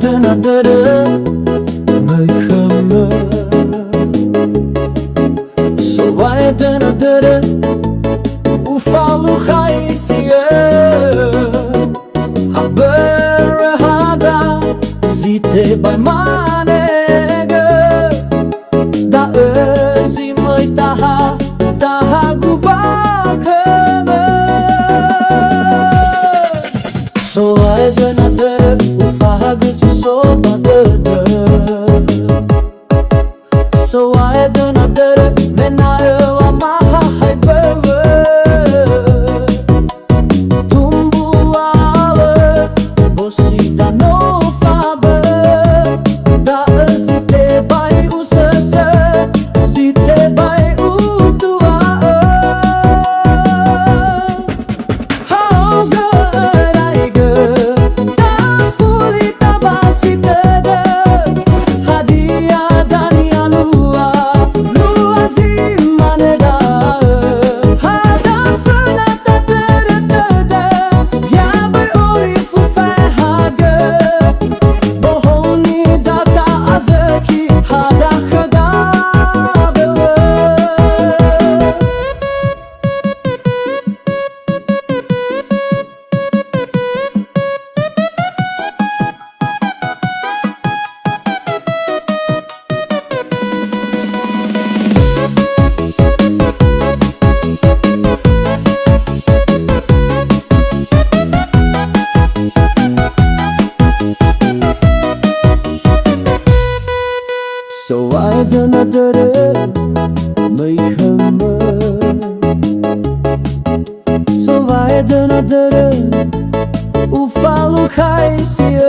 dönadere mıkımı Sovaya dönadere ufalu haisiye Haber hada zite bay manege Da özi măi taha gubakeme Sovaya dönadere ufaha gısı soba dödö Sovaya dönadere menayo amaha haybewe Tumbu ale bosida no fabe Da zite bay usese zite bay utua How good I go Da fuli tabasite de Hadia dania lua Lua zimane da Hada fına tatere tede Ya bay olifu fehage Bohoni data azeki Hada hada bewe Sovaya dönadere mıkımı Sovaya dönadere ufalu haisiye